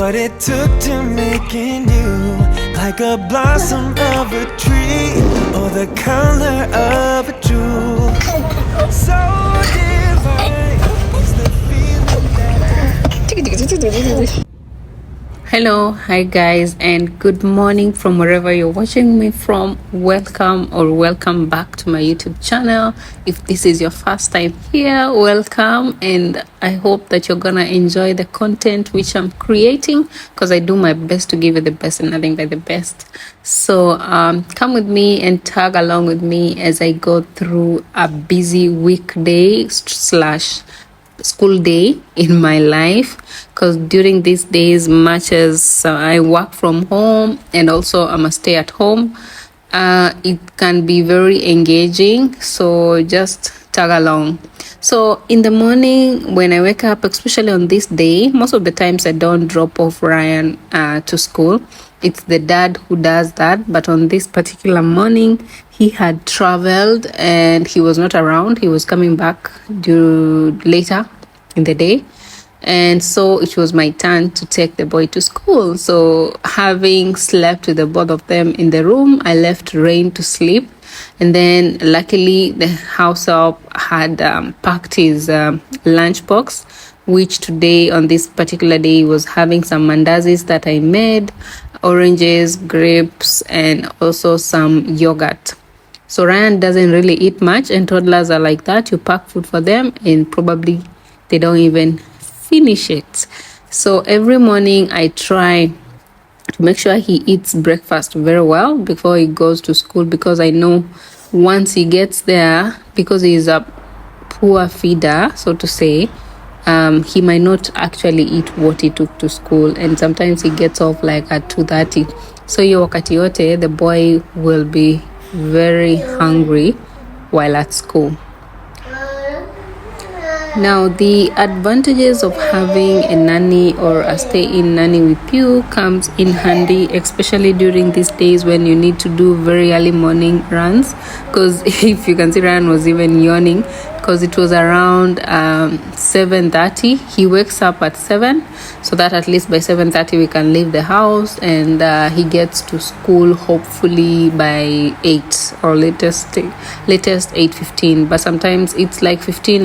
what it took to making you like a blossom of a tree or the color of a jewel. So divine is the feeling that Hello, hi guys, and good morning from wherever you're watching me from. Welcome back to my YouTube channel. If this is your first time here, welcome, and I hope that you're gonna enjoy the content which I'm creating, because I do my best to give you the best and nothing but the best. So come with me and tag along with me as I go through a busy weekday slash school day in my life, because during these days, much as I work from home and also I'm a stay at home, it can be very engaging, so just tag along. So in the morning when I wake up, especially on this day, most of the times I don't drop off Ryan to school. It's the dad who does that, but on this particular morning he had traveled and he was not around. He was coming back later in the day, and so it was my turn to take the boy to school. So having slept with the both of them in the room, I left Rain to sleep, and then luckily the house help had packed his lunchbox, which today on this particular day was having some mandazis that I made, oranges, grapes, and also some yogurt. So Ryan doesn't really eat much, and toddlers are like that. You pack food for them and probably they don't even finish it. So every morning I try to make sure he eats breakfast very well before he goes to school, because I know once he gets there, because he is a poor feeder, so to say, he might not actually eat what he took to school, and sometimes he gets off like at 2:30. So hiyo wakati yote the boy will be very hungry while at school. Now, the advantages of having a nanny or a stay-in nanny with you comes in handy, especially during these days when you need to do very early morning runs. Because if you can see, Ryan was even yawning because it was around 7:30. He wakes up at 7, so that at least by 7:30 we can leave the house, and he gets to school hopefully by 8 or latest 8:15. But sometimes it's like 15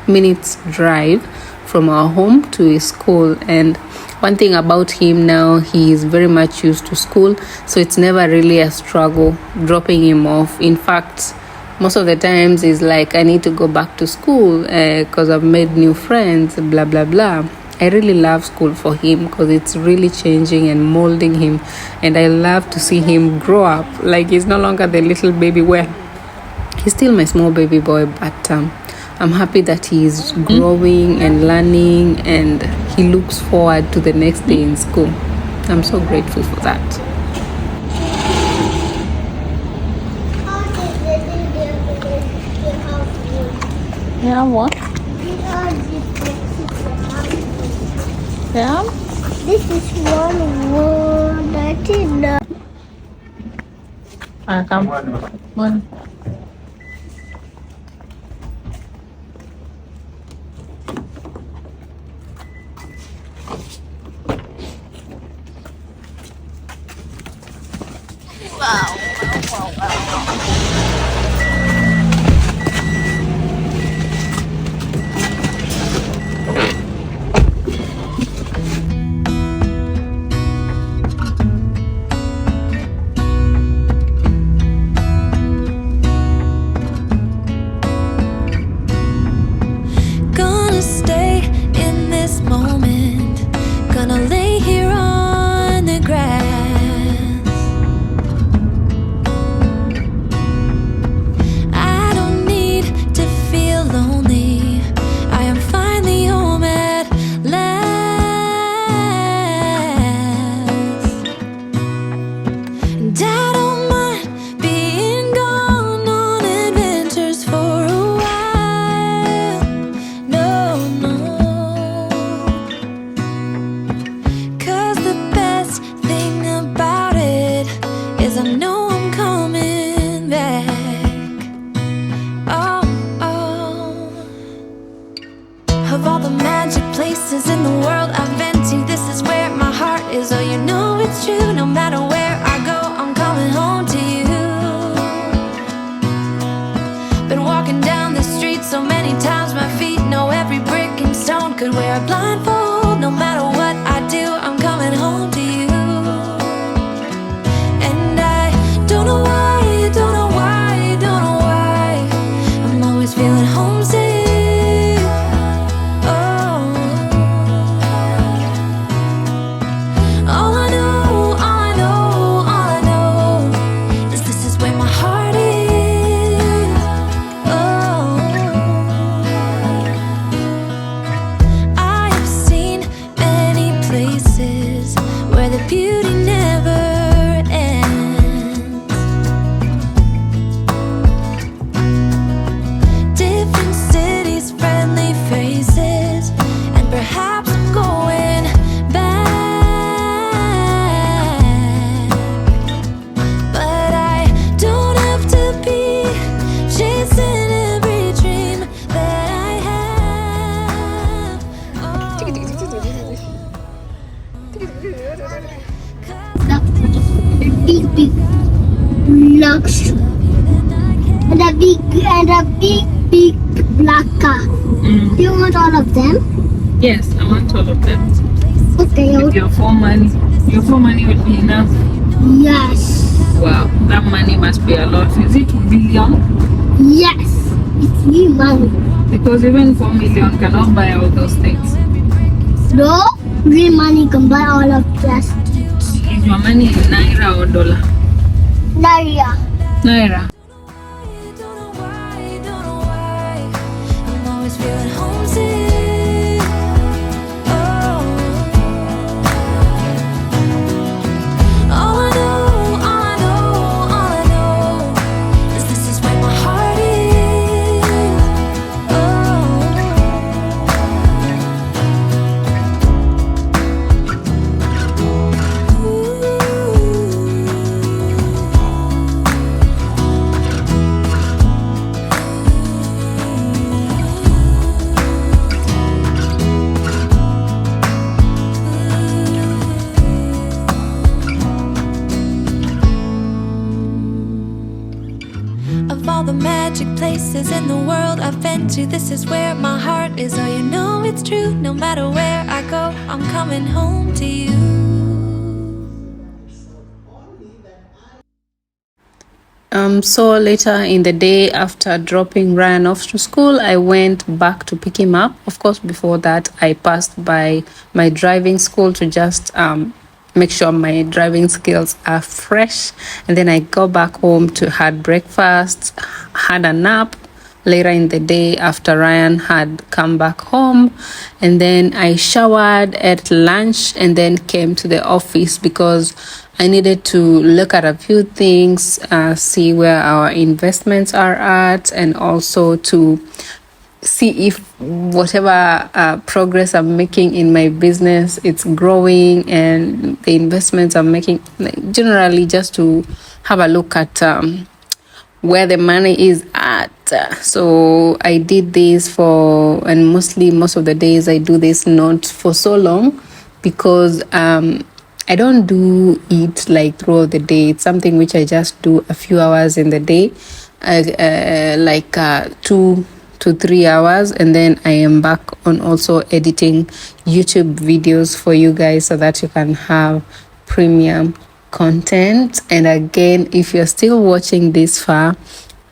minutes drive from our home to his school. And one thing about him now, he is very much used to school, so it's never really a struggle dropping him off. In fact, most of the times it's like I need to go back to school because I've made new friends, blah blah blah. I really love school for him because it's really changing and molding him, and I love to see him grow up. Like, he's no longer the little baby. Well, he's still my small baby boy, but I'm happy that he is growing and learning, and he looks forward to the next day in school. I'm so grateful for that. Yeah, what? Yeah? This is one that is not. Come. One. magic places in the world I've been to, this is where my heart is. Oh, you know it's true. No matter where I go, I'm coming home to you. Been walking down the street so many times, my feet know every brick and stone. Could wear a blindfold. No matter what I do, I'm coming home to you. And I don't know why, don't know why, don't know why, I'm always feeling homesick. Oh, all I know, all I know, all I know is this is where my heart is. Oh, I have seen many places where the beauty never ends. Different cities, friendly faces, and perhaps I'm going back. But I don't have to be chasing every dream that I have. Big blocks and a big black car. Do you want all of them? Yes, I want all of them. Okay. With your full money would be enough. Yes. Wow, that money must be a lot. Is it 2 billion? Yes. It's me money. Because even 4 million cannot buy all those things. No, green money can buy all of plastic. Is your money in naira or dollar? Naria. Naira. Don't know why, don't know why, I'm always feeling homesick. Oh, all I know, all I know, all I know is this is where my heart is. Of all the magic places in the world I've been to, this is where my heart is. Oh, you know it's true. No matter where I go, I'm coming home to you. So later in the day, after dropping Ryan off to school, I went back to pick him up. Of course, before that, I passed by my driving school to just make sure my driving skills are fresh. And then I go back home to had breakfast, had a nap later in the day after Ryan had come back home. And then I showered, ate lunch, and then came to the office because I needed to look at a few things, see where our investments are at, and also to see if whatever progress I'm making in my business, it's growing, and the investments I'm making, generally just to have a look at where the money is at. So I did this and most of the days I do this not for so long, because I don't do it like throughout the day. It's something which I just do a few hours in the day, like 2 to 3 hours, and then I am back on also editing YouTube videos for you guys so that you can have premium content. And again, if you're still watching this far,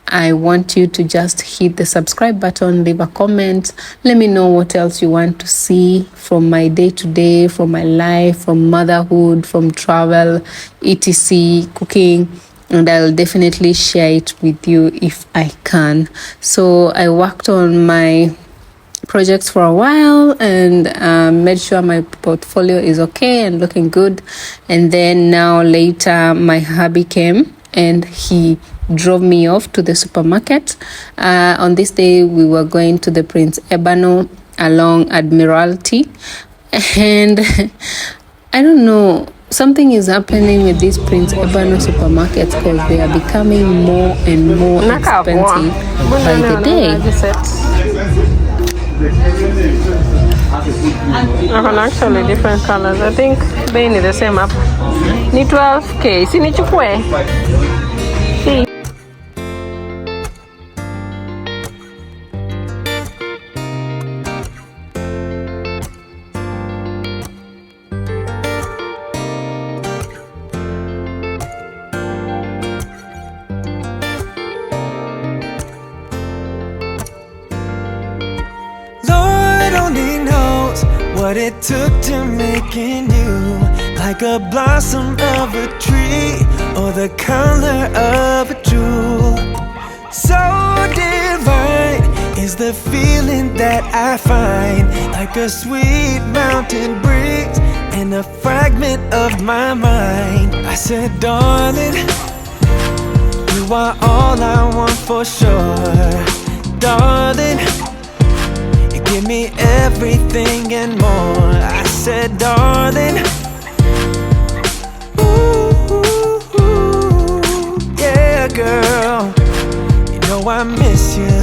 I want you to just hit the subscribe button, leave a comment, let me know what else you want to see from my day-to-day, from my life, from motherhood, from travel, etc., cooking, and I'll definitely share it with you if I can. So I worked on my projects for a while and made sure my portfolio is okay and looking good. And then now later my hubby came and he drove me off to the supermarket. On this day we were going to the Prince Ebano along Admiralty, and I don't know, something is happening with these Prince Ebano supermarkets because they are becoming more and more expensive by the day. I can actually different colors. I think they need the same up. Need 12K. See, need you Lord only knows what it took to making you like a blossom of a tree or the color of a jewel. So divine is the feeling that I find, like a sweet mountain breeze in a fragment of my mind. I said, darling, you are all I want for sure. Darling, you give me everything and more. I said, darling, ooh, yeah, girl, you know I miss you.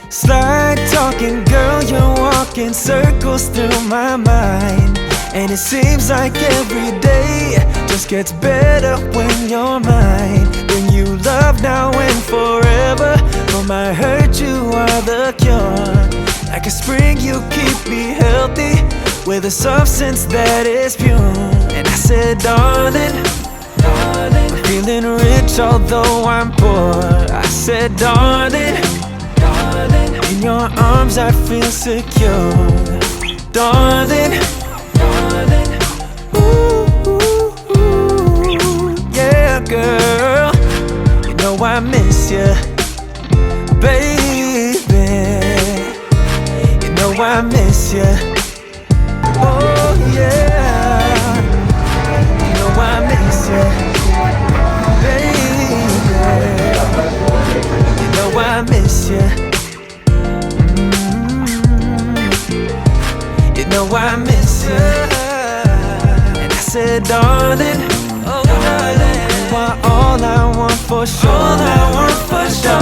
Slide talking, girl, you're walking circles through my mind. And it seems like every day just gets better when you're mine. Then you love now and forever. For my hurt, you are the cure. Like a spring, you keep me healthy with a substance that is pure. And I said, darling, darling, I'm feeling rich although I'm poor. I said, darling, in your arms I feel secure. Darling, darling, ooh, yeah, girl, you know I miss you, baby. You know I miss you. Oh yeah, you know I miss you, baby. You know I miss you. You know I miss you. And I said, darling, oh darling, you are all I want for sure. All I want for sure.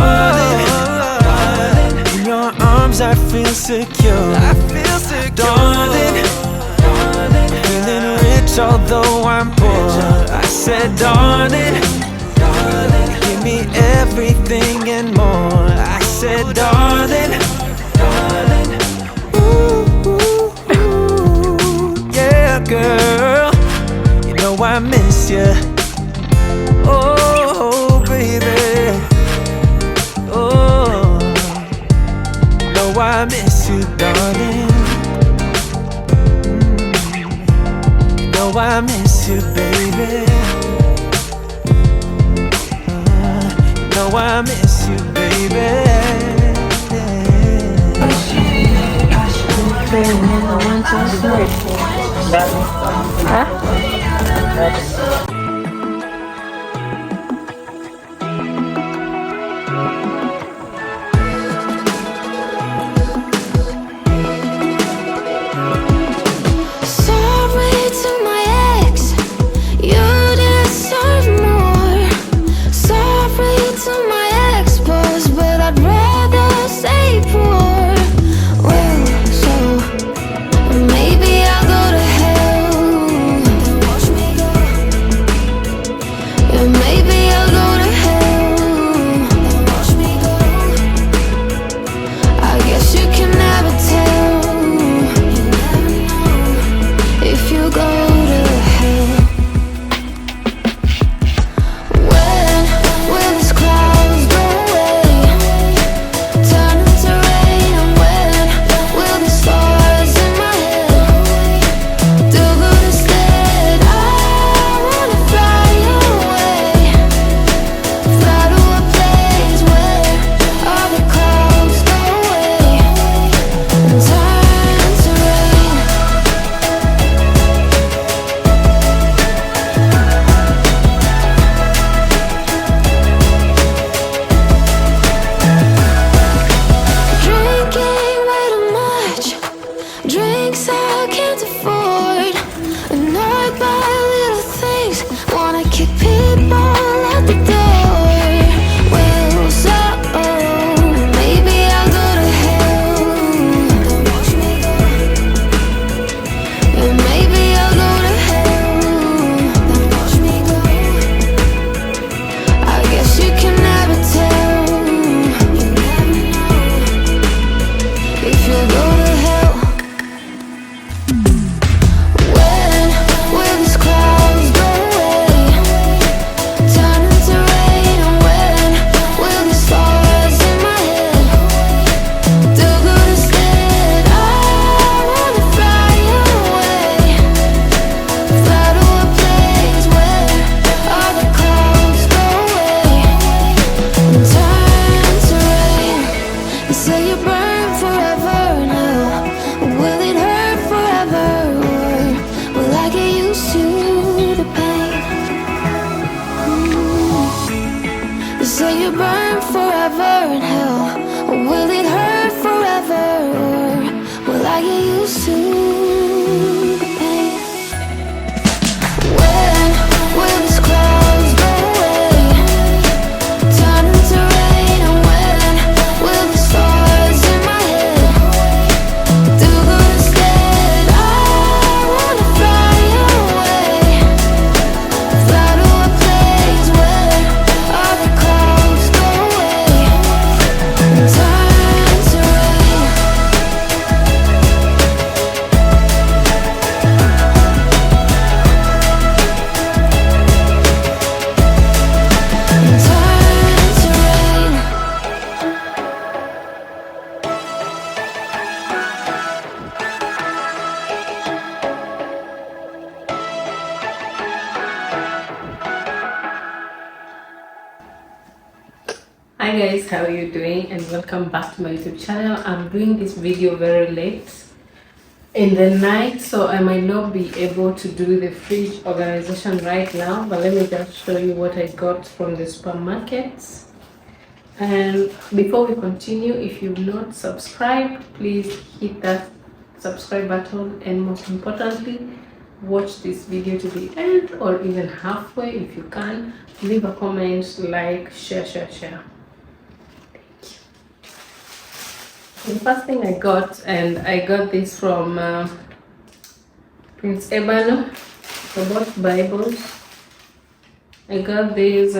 Darling, in your arms I feel secure. I feel secure. Darling, darling, I'm feeling rich although I'm poor. I said, darling, darling, give me everything and more. I said, darling, darling, girl, you know I miss you. Oh, baby. Oh, you know I miss you, darling. You know I miss you, baby. You know I miss you, baby. Sorry to my ex, you deserve more. Sorry to my ex-boss, but I'd you burn forever in hell? Will it hurt forever, or will I get used to the pain? You say you burn forever in hell. Will it hurt forever, or will I get used to the pain? When will these clouds go away, turn into rain? And when will the stars in my head do good instead? I wanna fly away, fly to a place where all the clouds go away and turn to rain. And turn to rain. Hi guys, how are you doing, and welcome back to my YouTube channel. I'm doing this video very late in the night, so I might not be able to do the fridge organization right now, but let me just show you what I got from the supermarket. And before we continue, if you've not subscribed, please hit that subscribe button, and most importantly, watch this video to the end or even halfway if you can. Leave a comment, like, share. The first thing I got, and I got this from Prince Ebano. I bought Bibles. I got these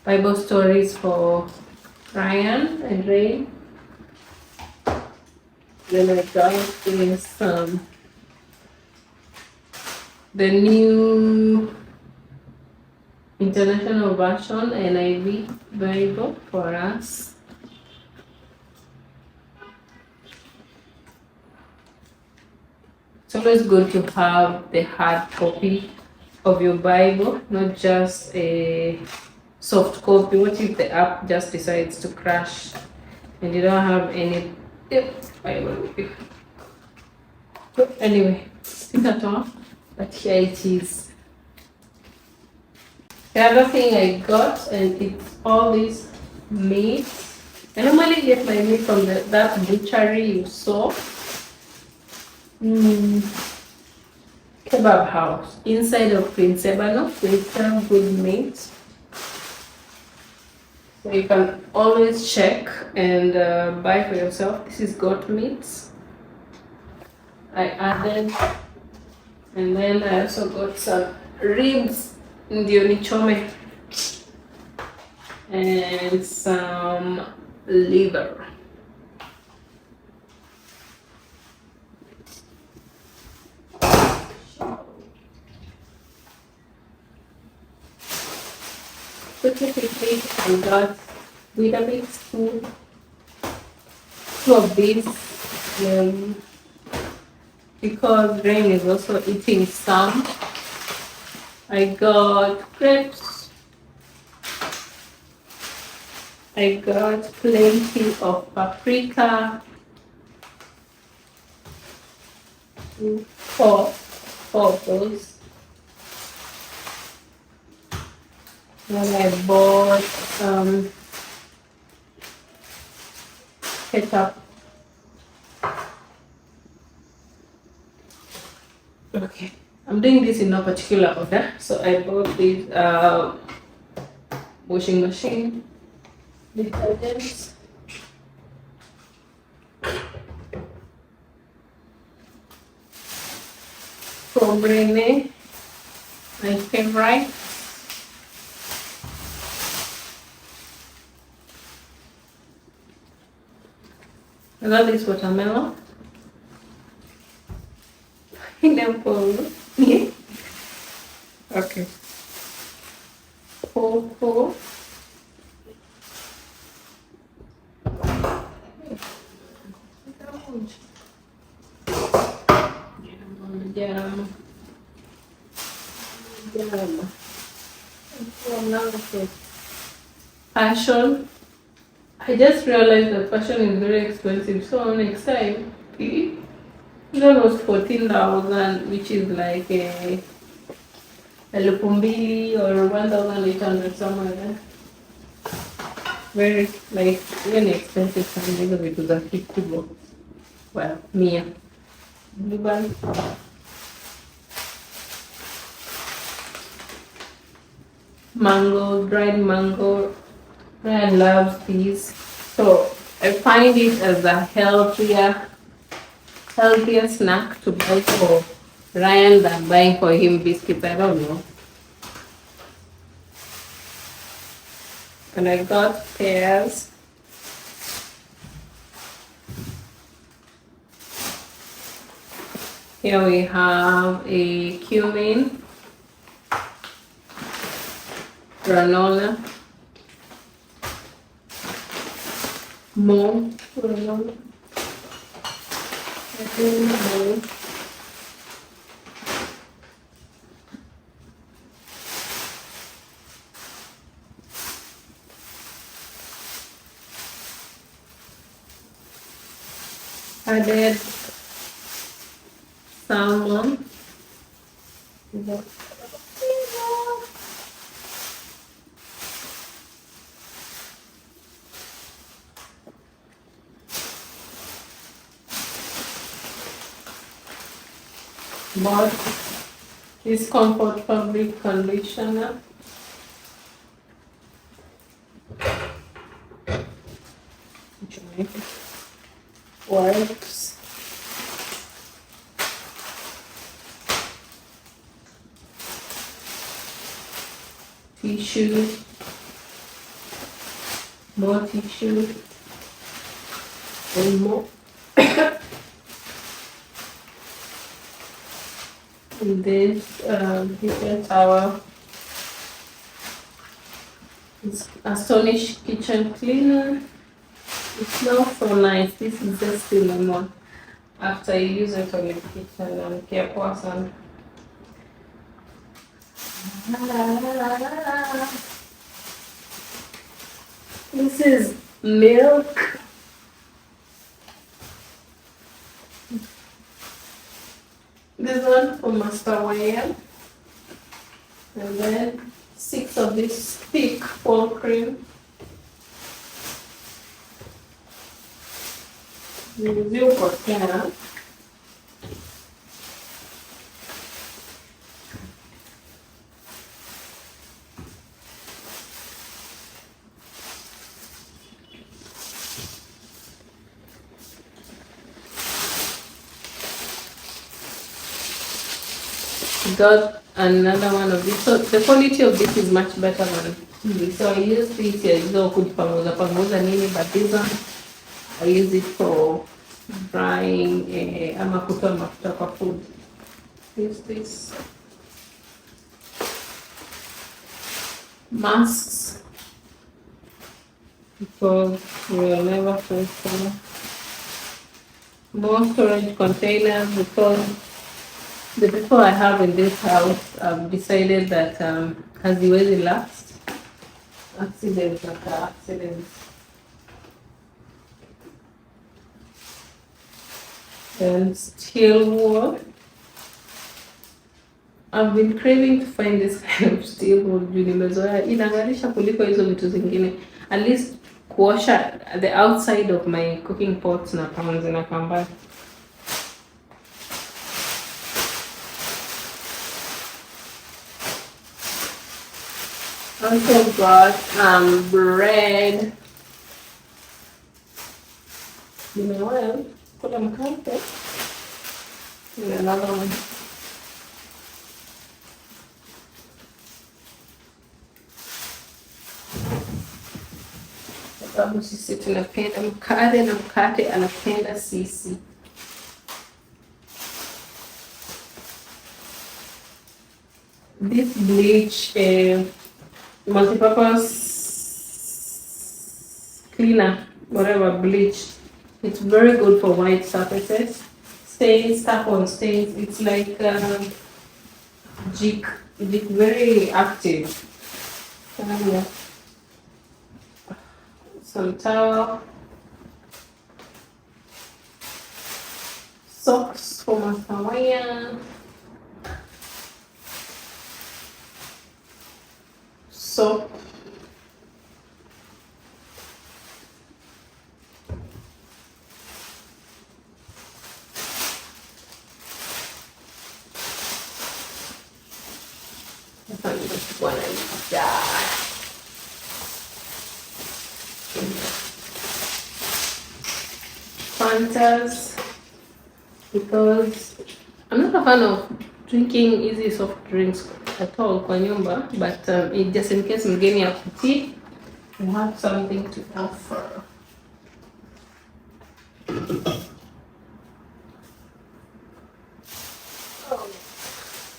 Bible stories for Ryan and Ray. Then I got this the new International Version NIV Bible for us. It's always good to have the hard copy of your Bible, not just a soft copy. What if the app just decides to crash and you don't have any Bible with you? But anyway, stick at all. But here it is. The other thing I got, and it's all this meat. I normally get my meat from that butchery you saw. Kebab house inside of Prince Ebano. They sell good meat, so you can always check and buy for yourself. This is goat meat I added, and then I also got some ribs, ndio nichome, and some liver. Quickly, I got Weetabix, two of these, because Rain is also eating some. I got crepes. I got plenty of paprika. Four of those. Then I bought ketchup. Okay, I'm doing this in no particular order. So I bought this washing machine detergents. From Rene, my favorite. I got this watermelon. Pineapple. Yeah. Okay. Cocoa. Jam. Passion. I just realized that fashion is very expensive. So next time, it's almost 14,000, which is like a Lupumbili or 1,800 somewhere there. Very like really expensive time because it was a 50 book. Well, Mia. Blue band. Mango, dried mango. Ryan loves these. So I find it as a healthier snack to buy for Ryan than buying for him biscuits. I don't know. And I got pears. Here we have a cumin, granola, more granola, more. Added salmon. Bought this comfort fabric conditioner. Works. Tissue. More tissue. And more. And this different towel. It's Astonish kitchen cleaner. It smells so nice. This is just cinnamon. After you use it on the kitchen and care person. This is milk. This one for master whale. And then 6 of this thick full cream. Review for Canada. Got another one of this. So the quality of this is much better than this. So I use this here. So kujipanguza nini, but this one I use it for drying ama kutoa mafuta kwa food. Use this. Masks because we will never face more storage containers because the people I have in this house have decided that haziwezi last. Accidents after accidents. And steel wool. I've been craving to find this kind of steel wool. Inangalisha kuliko hizo vitu zingine. At least kuosha the outside of my cooking pots na pans zinakamba. Also got bread. You know what? Put them carpet. And another one. Sababu sisi tunapenda mkate na mkate anapenda sisi. This bleach multi-purpose cleaner, whatever bleach. It's very good for white surfaces. Stains, tap on stains. It's like jig, very active. some towel, socks for my Hawaiian, soap, I find this one and die. Fantas, because I'm not a fan of drinking easy soft drinks at all kwa nyumba, but it just in case mgeni akutii, we have something to offer.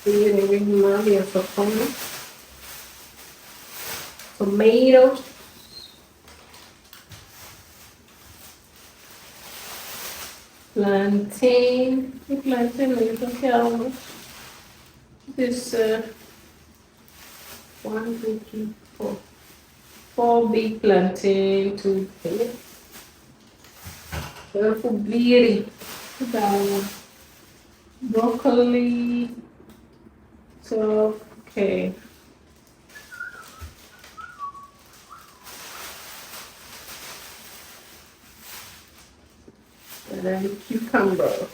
Hiyo ni wingi mahali ya sokoni. Tomatoes, plantain. The plantain is okay. How much? This 1, 2, 3, 4. 4 big plantain to berry. Broccoli. So okay. And then cucumber.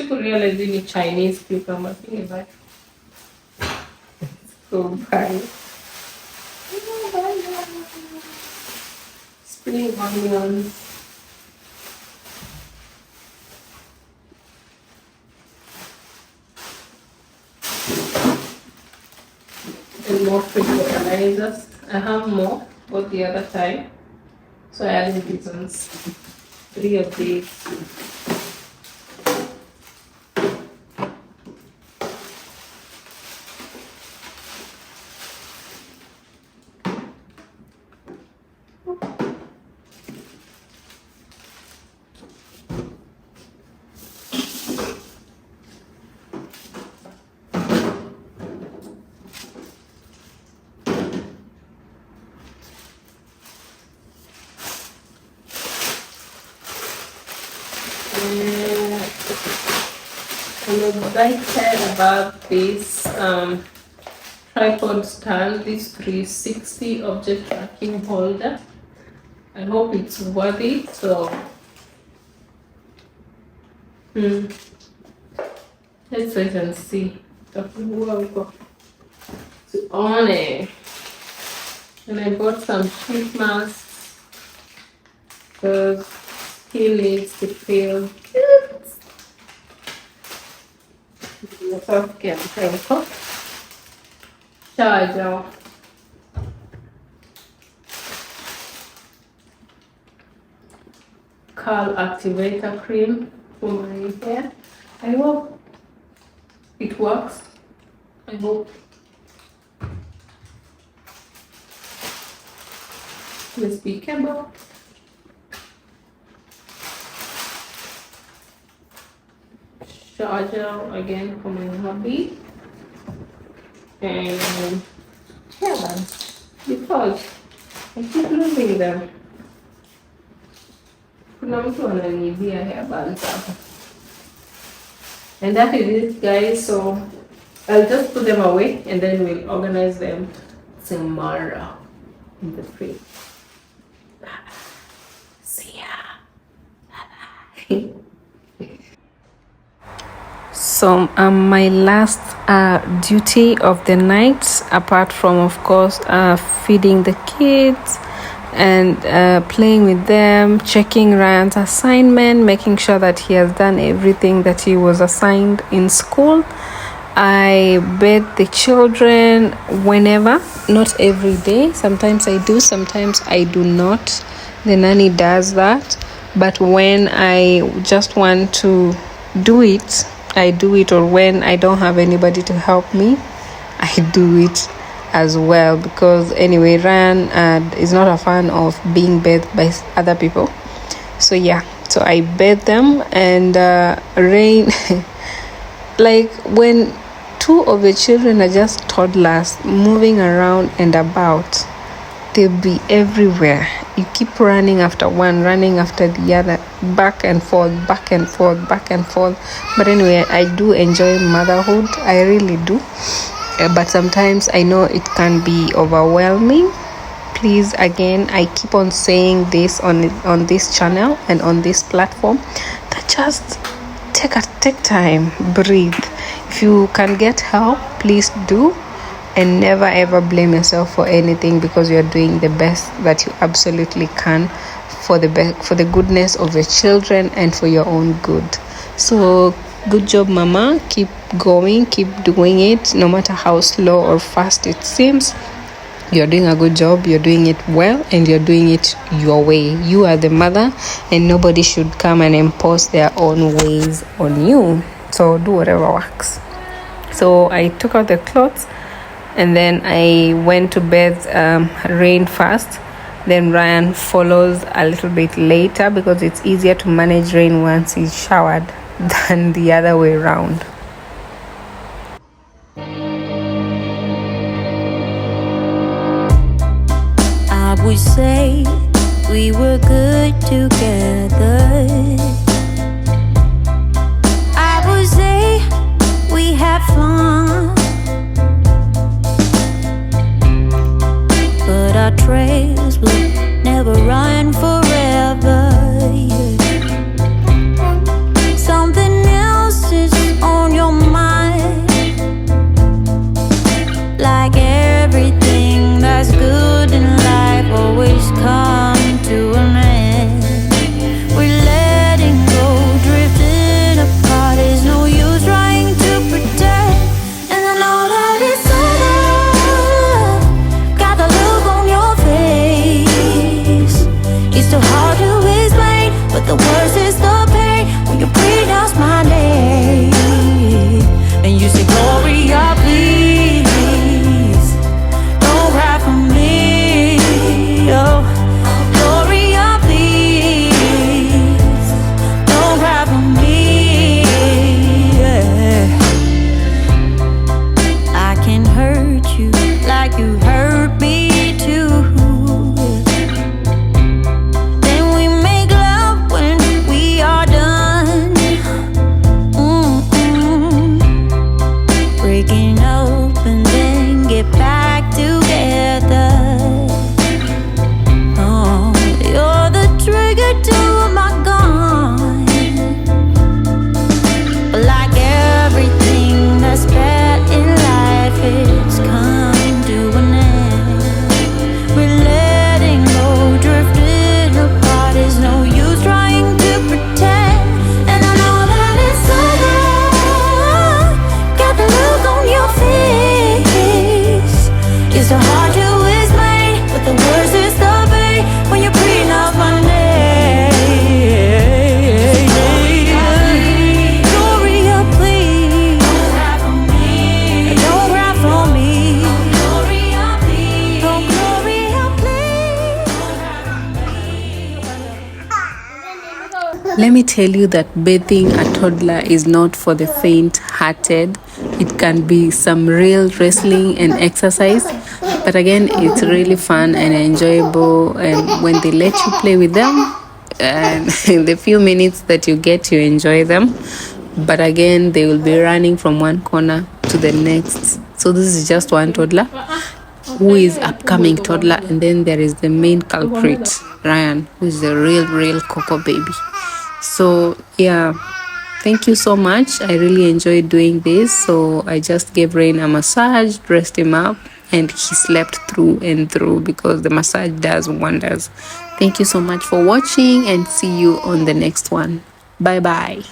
Realize you need Chinese cucumber. Think about it. So bad. Spring onions. And more fertilizers. I have more, but the other time. So I added these ones. 3 of these. I'm excited about this tripod stand, this 360 object tracking holder. I hope it's worthy. So let's wait and see. On it. And I bought some sheet masks because he needs to feel good. Charger. Curl activator cream for my hair. I hope it works. I hope. USB cable. Charger again for my hubby. And hairbands, because I keep losing them. Kuna mtu ananiibia hairbands hapa. And that is it, guys. So I'll just put them away and then we'll organize them tomorrow in the fridge. See ya. Bye-bye. So my last duty of the night, apart from of course feeding the kids and playing with them, checking Ryan's assignment, making sure that he has done everything that he was assigned in school. I bathe the children whenever, not every day. Sometimes I do, sometimes I do not. The nanny does that, but when I just want to do it, I do it, or when I don't have anybody to help me, I do it as well, because anyway, Ryan is not a fan of being bathed by other people. So yeah, so I bathe them, and Rain like when 2 of the children are just toddlers moving around and about, they be everywhere. You keep running after one, running after the other, back and forth, back and forth, back and forth. But anyway, I do enjoy motherhood. I really do. But sometimes I know it can be overwhelming. Please, again, I keep on saying this on this channel and on this platform, that just take time, breathe. If you can get help, please do, and never ever blame yourself for anything, because you're doing the best that you absolutely can for the goodness of your children and for your own good. So good job, mama. Keep going, keep doing it, no matter how slow or fast it seems. You're doing a good job, you're doing it well, and you're doing it your way. You are the mother, and nobody should come and impose their own ways on you. So do whatever works. So I took out the clothes, and then I went to bed Rain first. Then Ryan follows a little bit later, because it's easier to manage Rain once he's showered than the other way around. I would say we were good together. I would say we had fun, but our trails will never run forever. Something else is on your mind, like everything that's good in life always come to an end. We're letting go, drifting apart. There's no use trying to pretend. And I know that it's over. Got the look on your face. It's too hard to explain, but the worst is the pain when you pronounce my name and you say, Gloria, please don't cry for me. Oh, Gloria, please don't cry for me. Yeah. I can hurt you like you hurt me too. Then we make love when we are done. Breaking up and then get back together. Oh, you're the trigger to my gun. But like everything that's bad in life, it's come to an end. We're letting go, drifting apart. There's no use trying to pretend. And I know that it's over. Got the look on your face. It's so hard to explain, but the worst is the pain when you pronounce my name. Gloria, please don't cry for me. Don't cry for me. Gloria, please. Oh, Gloria, please. Let me tell you that bathing a toddler is not for the faint-hearted. It can be some real wrestling and exercise, but again, it's really fun and enjoyable. And when they let you play with them, and in the few minutes that you get to enjoy them, but again, they will be running from one corner to the next. So this is just one toddler who is upcoming toddler, and then there is the main culprit, Ryan, who is the real Coco baby. So yeah, thank you so much. I really enjoyed doing this. So I just gave Rain a massage, dressed him up, and he slept through and through, because the massage does wonders. Thank you so much for watching, and see you on the next one. Bye bye.